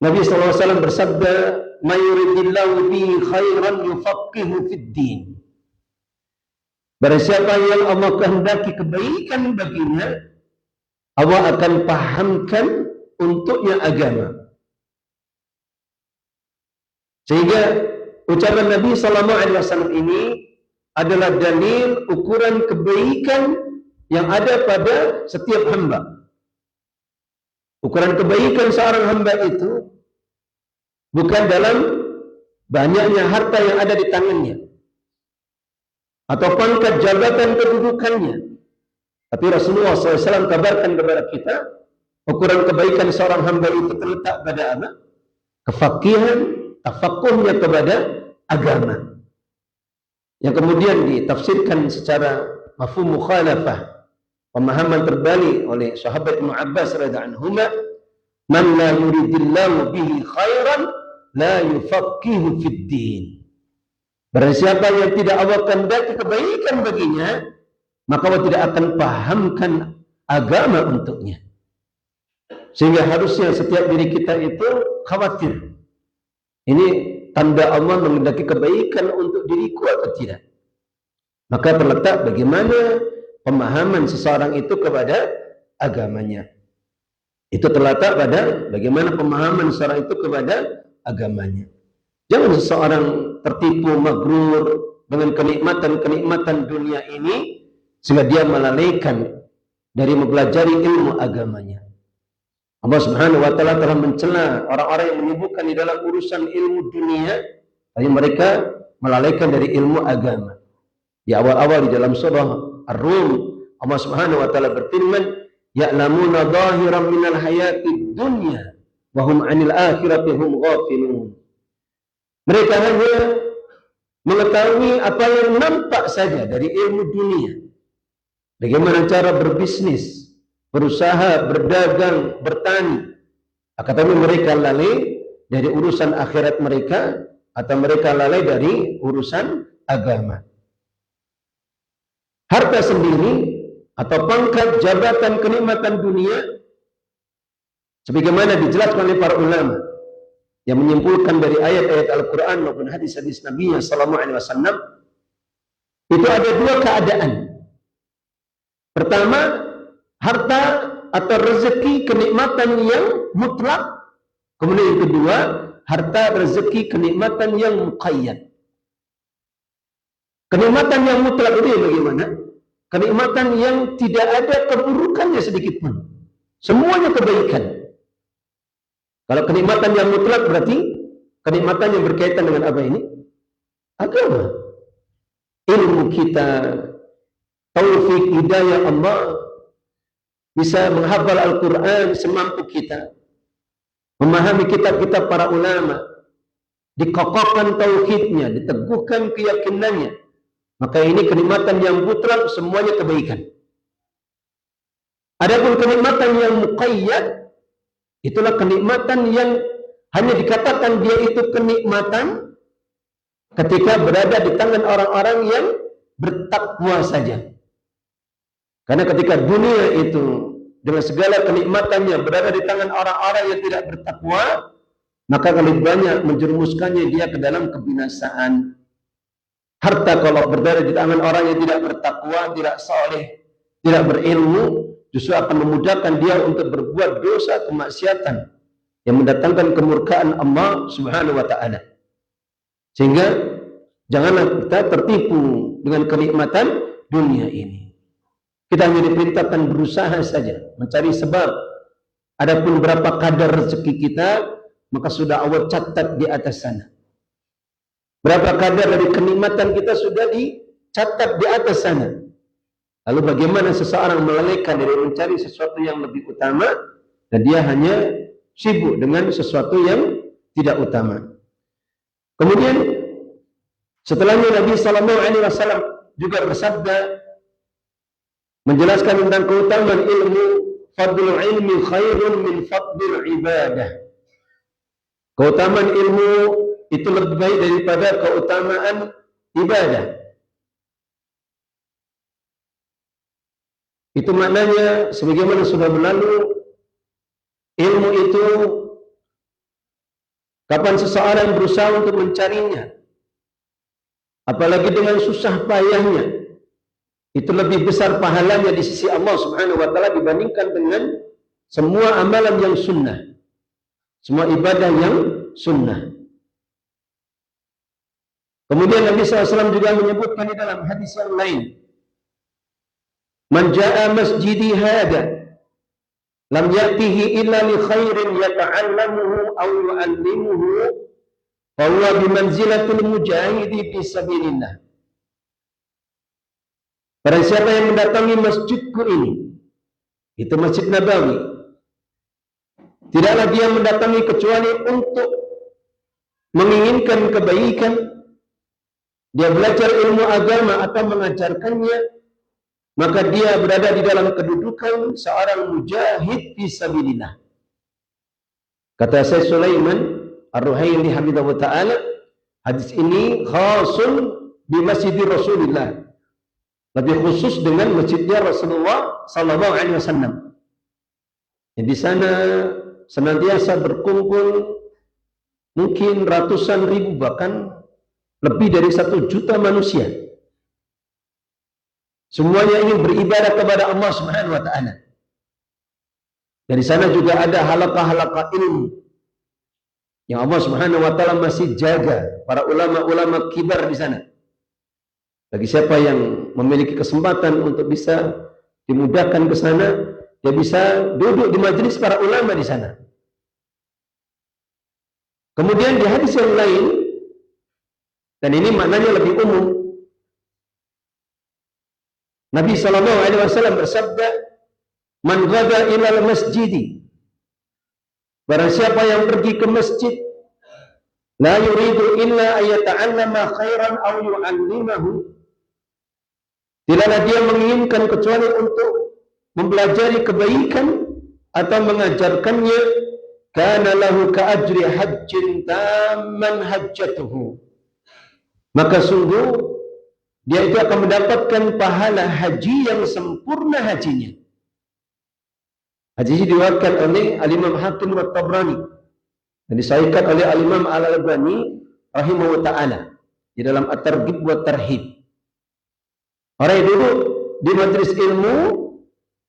Nabi sallallahu alaihi wasallam bersabda, "May yuridillahu bihi khairan yufaqihu fid din." Barang siapa yang Allah kehendaki kebaikan baginya, Allah akan pahamkan untuknya agama. Sehingga ucapan Nabi sallallahu alaihi wasallam ini adalah dalil ukuran kebaikan yang ada pada setiap hamba. Ukuran kebaikan seorang hamba itu bukan dalam banyaknya harta yang ada di tangannya atau pangkat jabatan kedudukannya. Tapi Rasulullah SAW kabarkan kepada kita, ukuran kebaikan seorang hamba itu terletak pada apa? Kefakihan, tafakuhnya kepada agama. Yang kemudian ditafsirkan secara mafhum mukhalafah, pemahaman terbalik oleh sahabat Ibnu Abbas radhiyallahu anhuma, "Man la yuridillahu bihi khairan la yufaqihu fid din." Barang siapa yang tidak Allah kehendaki kebaikan baginya, maka Allah tidak akan pahamkan agama untuknya. Sehingga harusnya setiap diri kita itu khawatir. Ini tanda Allah menghendaki kebaikan untuk diriku atau tidak. Maka terletak bagaimana pemahaman seseorang itu kepada agamanya. Itu terletak pada bagaimana pemahaman seseorang itu kepada agamanya. Jangan seseorang tertipu magrur dengan kenikmatan-kenikmatan dunia ini sehingga dia melalaikan dari mempelajari ilmu agamanya. Allah Subhanahu wa taala telah mencela orang-orang yang menyibukkan di dalam urusan ilmu dunia, tapi mereka melalaikan dari ilmu agama. Di awal-awal di dalam surah Ar-Rum, Allah Subhanahu wa taala berfirman, "Ya'lamuna dhahiran minal hayatid dunya wa hum 'anil akhirati hum ghafilun." Mereka hanya mengetahui apa yang nampak saja dari ilmu dunia. Bagaimana cara berbisnis, berusaha, berdagang, bertani. Akan tetapi mereka lalai dari urusan akhirat mereka, atau mereka lalai dari urusan agama. Harta sendiri atau pangkat, jabatan, kenikmatan dunia, sebagaimana dijelaskan oleh para ulama yang menyimpulkan dari ayat-ayat Al-Quran maupun hadis-hadis Nabi sallallahu alaihi wasallam, itu ada dua keadaan. Pertama, harta atau rezeki kenikmatan yang mutlak. Kemudian yang kedua, harta rezeki kenikmatan yang muqayyad. Kenikmatan yang mutlak itu bagaimana? Kenikmatan yang tidak ada keburukannya sedikit pun. Semuanya kebaikan. Kalau kenikmatan yang mutlak berarti kenikmatan yang berkaitan dengan apa ini? Agama. Ilmu kita, taufik hidayah Allah, bisa menghafal Al-Quran semampu kita, memahami kitab-kitab para ulama, dikokohkan tauhidnya, diteguhkan keyakinannya, maka ini kenikmatan yang mutlak, semuanya kebaikan. Adapun kenikmatan yang muqayyad, itulah kenikmatan yang hanya dikatakan dia itu kenikmatan ketika berada di tangan orang-orang yang bertakwa saja. Karena ketika dunia itu dengan segala kenikmatannya berada di tangan orang-orang yang tidak bertakwa, maka lebih banyak menjerumuskannya dia ke dalam kebinasaan. Harta kalau berada di tangan orang yang tidak bertakwa, tidak saleh, tidak berilmu, justru akan memudahkan dia untuk berbuat dosa kemaksiatan yang mendatangkan kemurkaan Allah Subhanahu wa taala. Sehingga janganlah kita tertipu dengan kenikmatan dunia ini. Kita hanya diperintahkan berusaha saja, mencari sebab Adapun berapa kadar rezeki kita, maka sudah Allah catat di atas sana. Berapa kadar dari kenikmatan kita sudah dicatat di atas sana. Lalu bagaimana seseorang melalaikan dari mencari sesuatu yang lebih utama, dan dia hanya sibuk dengan sesuatu yang tidak utama. Kemudian setelahnya Nabi Sallallahu Alaihi Wasallam juga bersabda menjelaskan tentang keutamaan ilmu. Fadlul ilmi khairun min fadlil ibadah. Keutamaan ilmu itu lebih baik daripada keutamaan ibadah. Itu maknanya sebagaimana sudah berlalu, ilmu itu kapan seseorang berusaha untuk mencarinya, apalagi dengan susah payahnya, itu lebih besar pahalanya di sisi Allah Subhanahu wa taala dibandingkan dengan semua amalan yang sunnah, semua ibadah yang sunnah. Kemudian Nabi SAW juga menyebutkan di dalam hadis yang lain, man jaa masjidi hada lam ya'tihi illa li khairin yata'allamuhu aw yu'allimuhu fa huwa bi manzilatil mujahidi fi sabilillah. Barang siapa yang mendatangi masjidku ini, itu Masjid Nabawi, tidaklah dia mendatangi kecuali untuk menginginkan kebaikan, dia belajar ilmu agama atau mengajarkannya, maka dia berada di dalam kedudukan seorang mujahid fisabilillah. Kata Syekh Sulaiman Ar-Ruhaili hafizahullah ta'ala, hadis ini khasun bi masjidi Rasulillah, lebih khusus dengan masjidnya Rasulullah Sallallahu Alaihi Wasallam. Di sana senantiasa berkumpul mungkin ratusan ribu, bahkan lebih dari 1 juta manusia. Semuanya ingin beribadah kepada Allah Subhanahu Wa Taala. Dari sana juga ada halaqah-halaqah ilmu yang Allah Subhanahu Wa Taala masih jaga para ulama-ulama kibar di sana. Bagi siapa yang memiliki kesempatan untuk bisa dimudahkan ke sana, dia bisa duduk di majelis para ulama di sana. Kemudian di hadis yang lain, dan ini maknanya lebih umum, Nabi Sallallahu Alaihi Wasallam bersabda, man ghada ilal masjidi, barang siapa yang pergi ke masjid, la yuridu illa ayata'allama khairan aw yu'allimahu, tidaklah dia menginginkan kecuali untuk mempelajari kebaikan atau mengajarkannya, kana lahu ka'ajri hajjin tamman hajjatuhu, maka sungguh dia itu akan mendapatkan pahala haji yang sempurna hajinya. Hadis ini diriwayatkan oleh Al-Imam Hakim wa Tabrani dan disahihkan oleh Al-Imam Al-Albani rahimahullah ta'ala di dalam At-Targhib wa Tarhib. Orang yang duduk di majelis ilmu,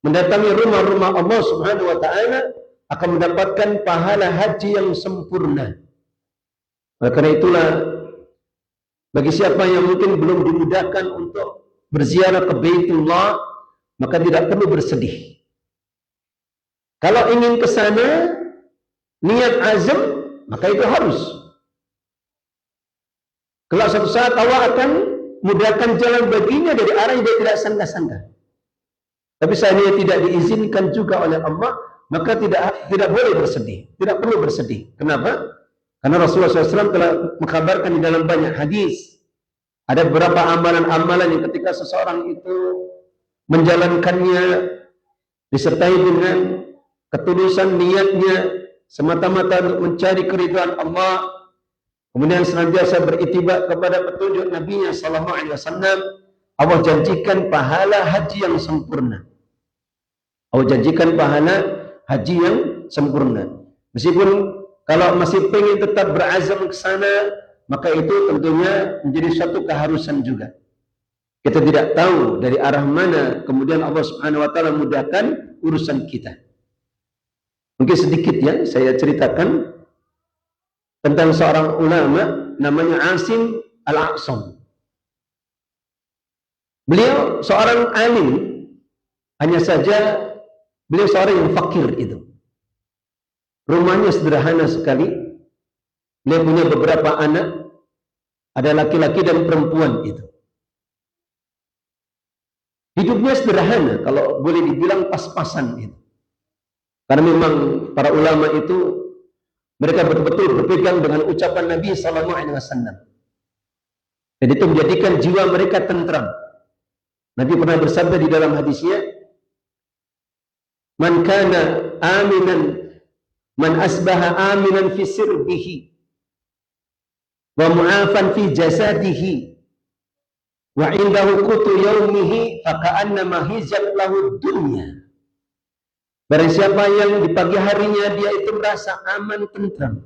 mendatangi rumah-rumah Allah Subhanahu Wa Taala, akan mendapatkan pahala haji yang sempurna. Oleh karena itulah, bagi siapa yang mungkin belum dimudahkan untuk berziarah ke Baitullah, maka tidak perlu bersedih. Kalau ingin ke sana, niat azam, maka itu harus. Kalau suatu saat Allah akan mudahkan jalan baginya dari arah yang dia tidak sangka-sangka. Tapi seandainya tidak diizinkan juga oleh Allah, maka tidak boleh bersedih, tidak perlu bersedih. Kenapa? Karena Rasulullah SAW telah mengkabarkan di dalam banyak hadis, ada beberapa amalan-amalan yang ketika seseorang itu menjalankannya disertai dengan ketulusan niatnya semata-mata untuk mencari keridhaan Allah, kemudian senantiasa beritibar kepada petunjuk Nabi-Nya Sallallahu Alaihi Wasallam, Allah janjikan pahala haji yang sempurna. Allah janjikan pahala haji yang sempurna. Meskipun kalau masih pengen tetap berazam ke sana, maka itu tentunya menjadi suatu keharusan juga. Kita tidak tahu dari arah mana kemudian Allah Subhanahu Wa Taala mudahkan urusan kita. Mungkin sedikit ya saya ceritakan tentang seorang ulama namanya Asim Al-A'sam. Beliau seorang alim, hanya saja beliau seorang yang fakir itu. Rumahnya sederhana sekali. Beliau punya beberapa anak, ada laki-laki dan perempuan itu. Hidupnya sederhana, kalau boleh dibilang pas-pasan itu. Karena memang para ulama itu mereka betul-betul berpegang dengan ucapan Nabi SAW. Dan itu menjadikan jiwa mereka tentram. Nabi pernah bersabda di dalam hadisnya, "Man kana aminan, man asbaha aminan fi sirbihi, wa mu'afan fi jasadihi, wa indahu qutu yaumihi, faka'annama hizat lahu dunya." Barang siapa yang di pagi harinya dia itu merasa aman, tentram,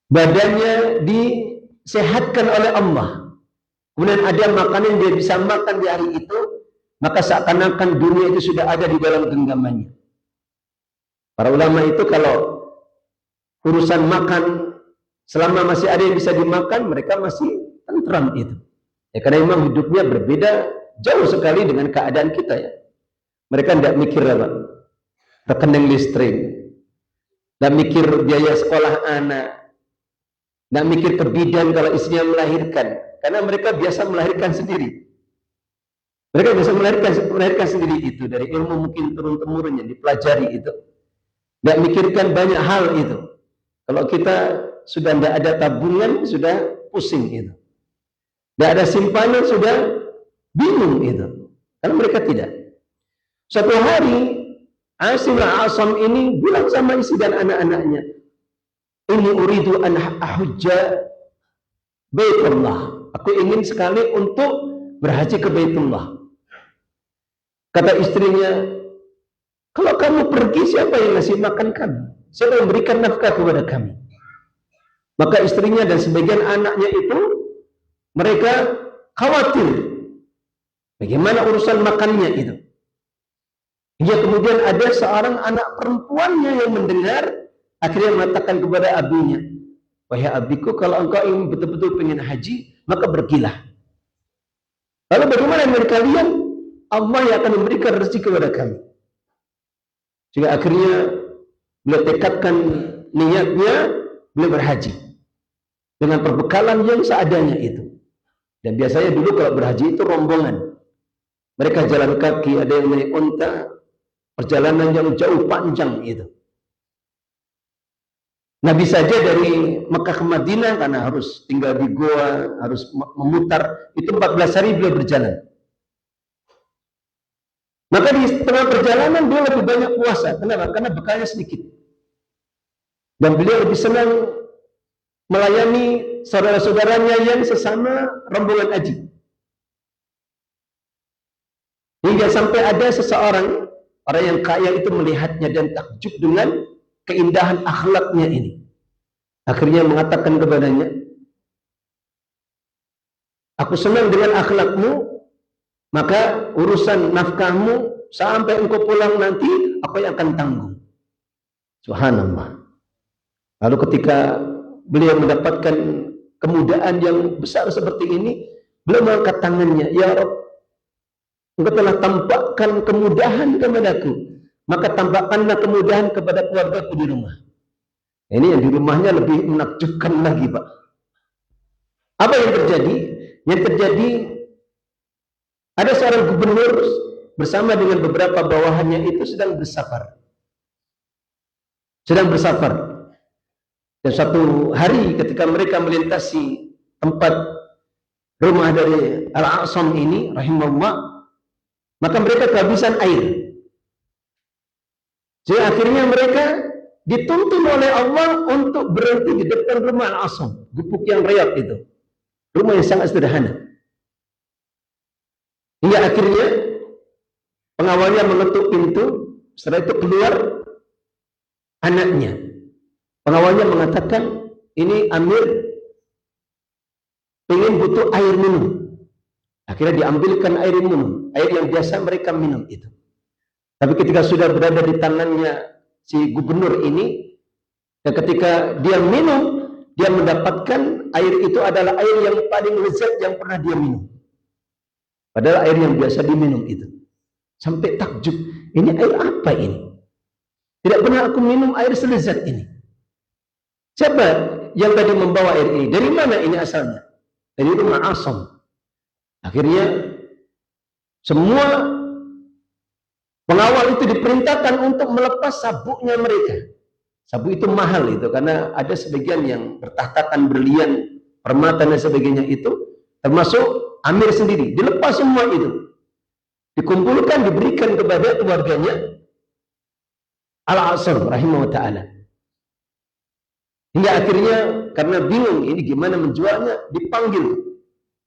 badannya disehatkan oleh Allah, kemudian ada makanan yang dia bisa makan di hari itu, maka seakan-akan dunia itu sudah ada di dalam genggamannya. Para ulama itu kalau urusan makan, selama masih ada yang bisa dimakan, mereka masih tentram itu. Ya, karena memang hidupnya berbeda jauh sekali dengan keadaan kita ya. Mereka tidak mikir apa, rekening listrik, tidak mikir biaya sekolah anak, tidak mikir ke bidan kalau istrinya melahirkan, karena mereka biasa melahirkan sendiri. Mereka biasa melahirkan sendiri itu, dari ilmu mungkin turun-temurun yang dipelajari itu. Tidak mikirkan banyak hal itu. Kalau kita sudah tidak ada tabungan, sudah pusing itu. Tidak ada simpanan, sudah bingung itu. Karena mereka tidak. Suatu hari Asim al-Asam ini bilang sama istri dan anak-anaknya, "Ini uridu an ahujja Baitullah." Aku ingin sekali untuk berhaji ke Baitullah. Kata istrinya, "Kalau kamu pergi, siapa yang ngasih makan kami? Siapa yang memberikan nafkah kepada kami?" Maka istrinya dan sebagian anaknya itu, mereka khawatir bagaimana urusan makannya itu. Hingga kemudian ada seorang anak perempuannya yang mendengar, akhirnya mengatakan kepada abinya, "Wahai abiku, kalau engkau ingin betul-betul pengen haji, maka pergilah. Lalu bagaimana dengan kalian? Allah yang akan memberikan rezeki kepada kami." Sehingga akhirnya beliau tekadkan niatnya, beliau berhaji dengan perbekalan yang seadanya itu. Dan biasanya dulu kalau berhaji itu rombongan. Mereka jalan kaki, ada yang naik unta, perjalanan yang jauh panjang itu. Nabi saja dari Mekah ke Madinah karena harus tinggal di goa, harus memutar, itu 14 hari beliau berjalan. Maka di tengah perjalanan beliau lebih banyak puasa. Kenapa? Karena bekalnya sedikit. Dan beliau lebih senang melayani saudara-saudaranya yang sesama rombongan haji. Hingga sampai ada seseorang, orang yang kaya itu melihatnya dan takjub dengan keindahan akhlaknya ini. Akhirnya mengatakan kepadanya, "Aku senang dengan akhlakmu, maka urusan nafkahmu sampai engkau pulang nanti, aku yang akan tanggung." Subhanallah. Lalu ketika beliau mendapatkan kemudahan yang besar seperti ini, beliau mengangkat tangannya, "Ya Rabb, Engkau telah tampakkan kemudahan kepadaku, maka tampakkanlah kemudahan kepada keluargaku di rumah." Ini yang di rumahnya lebih menakjubkan lagi, Pak. Apa yang terjadi? Yang terjadi, ada seorang gubernur bersama dengan beberapa bawahannya itu sedang bersafar. Dan suatu hari ketika mereka melintasi tempat rumah dari Al-A'sam ini, rahimahullah, maka mereka kehabisan air. Jadi akhirnya mereka dituntun oleh Allah untuk berhenti di depan rumah Al-Asam, gubuk yang reot itu, rumah yang sangat sederhana. Hingga akhirnya pengawalnya mengetuk pintu. Setelah itu keluar anaknya. Pengawalnya mengatakan, "Ini Amir ingin butuh air minum." Akhirnya diambilkan air minum, air yang biasa mereka minum itu. Tapi ketika sudah berada di tangannya si gubernur ini, dan ketika dia minum, dia mendapatkan air itu adalah air yang paling lezat yang pernah dia minum. Padahal air yang biasa diminum itu. Sampai takjub, ini air apa ini? Tidak pernah aku minum air selezat ini. Siapa yang tadi membawa air ini? Dari mana ini asalnya? Dari rumah Asam. Akhirnya semua pengawal itu diperintahkan untuk melepas sabuknya mereka. Sabuk itu mahal itu, karena ada sebagian yang bertahtakan berlian, permata dan sebagainya itu, termasuk Amir sendiri. Dilepas semua itu. Dikumpulkan, diberikan kepada keluarganya Al-Asam rahimahullah ta'ala. Hingga akhirnya karena bingung ini gimana menjualnya, dipanggil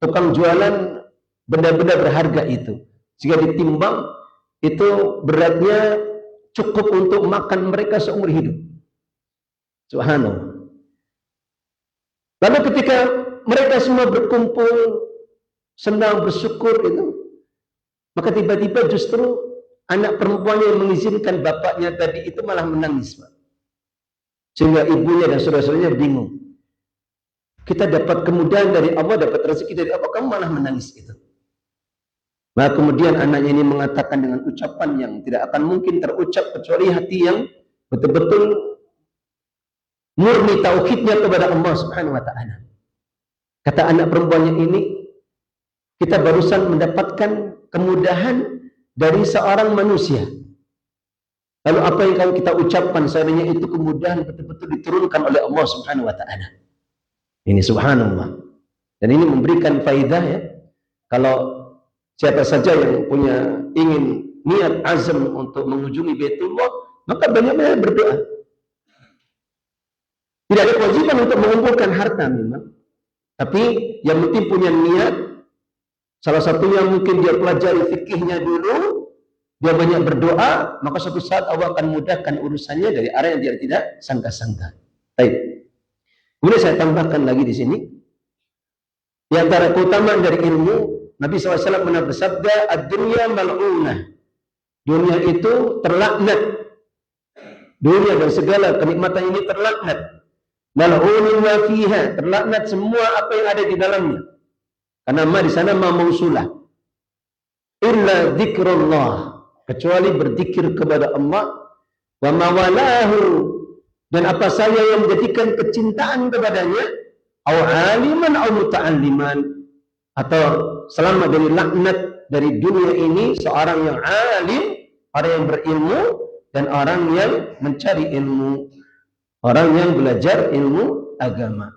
tukang jualan benda-benda berharga itu. Jika ditimbang, itu beratnya cukup untuk makan mereka seumur hidup. Subhanallah. Lalu ketika mereka semua berkumpul, senang, bersyukur itu, maka tiba-tiba justru anak perempuan yang mengizinkan bapaknya tadi itu malah menangis, Pak. Sehingga ibunya dan saudara-saudaranya bingung. Kita dapat kemudahan dari Allah, dapat rezeki dari Allah, kamu malah menangis itu. Maka kemudian anaknya ini mengatakan dengan ucapan yang tidak akan mungkin terucap kecuali hati yang betul-betul murni tauhidnya kepada Allah Subhanahu wa ta'ala. Kata anak perempuannya ini, kita barusan mendapatkan kemudahan dari seorang manusia. Lalu apa yang kalau kita ucapkan seandainya itu kemudahan betul-betul diturunkan oleh Allah Subhanahu wa ta'ala. Ini subhanallah. Dan ini memberikan faidah ya. Kalau siapa saja yang punya ingin niat azam untuk mengunjungi Baitullah, maka banyak-banyak berdoa. Tidak ada kewajiban untuk mengumpulkan harta memang. Tapi yang penting punya niat. Salah satunya mungkin dia pelajari fikihnya dulu, dia banyak berdoa, maka suatu saat Allah akan mudahkan urusannya dari arah yang dia tidak sangka-sangka. Baik. Kemudian saya tambahkan lagi di sini, di antara keutamaan dari ilmu, Nabi SAW pernah bersabda, ad-dunya mal'unah. Dunia itu terlaknat. Dunia dan segala kenikmatan ini terlaknat. Mal'unun ma fiha, terlaknat semua apa yang ada di dalamnya. Karena ma di sana ma mausulah. Illa dzikrullah, kecuali berzikir kepada Allah, wa mawalahu, dan apa saja yang menjadikan kecintaan kepadanya, au aliman au muta'alliman, atau selamat dari laknat dari dunia ini seorang yang alim, orang yang berilmu, dan orang yang mencari ilmu, orang yang belajar ilmu agama.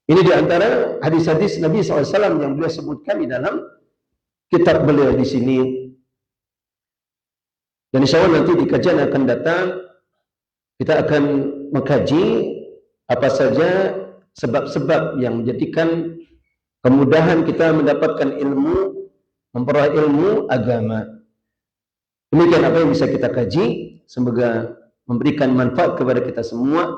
Ini diantara hadis-hadis Nabi SAW yang beliau sebutkan di dalam kitab beliau di sini. Dan insya Allah nanti di kajian akan datang, kita akan mengkaji apa saja sebab-sebab yang menjadikan kemudahan kita mendapatkan ilmu, memperoleh ilmu agama. Demikian apa yang bisa kita kaji, semoga memberikan manfaat kepada kita semua,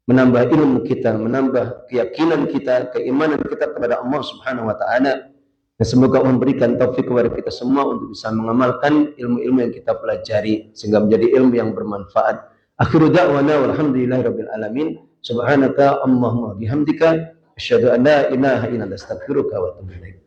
menambah ilmu kita, menambah keyakinan kita, keimanan kita kepada Allah Subhanahu wa ta'ala. Dan semoga memberikan taufik kepada kita semua untuk bisa mengamalkan ilmu-ilmu yang kita pelajari sehingga menjadi ilmu yang bermanfaat. Akhiru da'wana walhamdulillahirabbil alamin. Subhanaka Allahumma bihamdika asyhadu an la ilaha illa anta astaghfiruka wa atubu ilaik.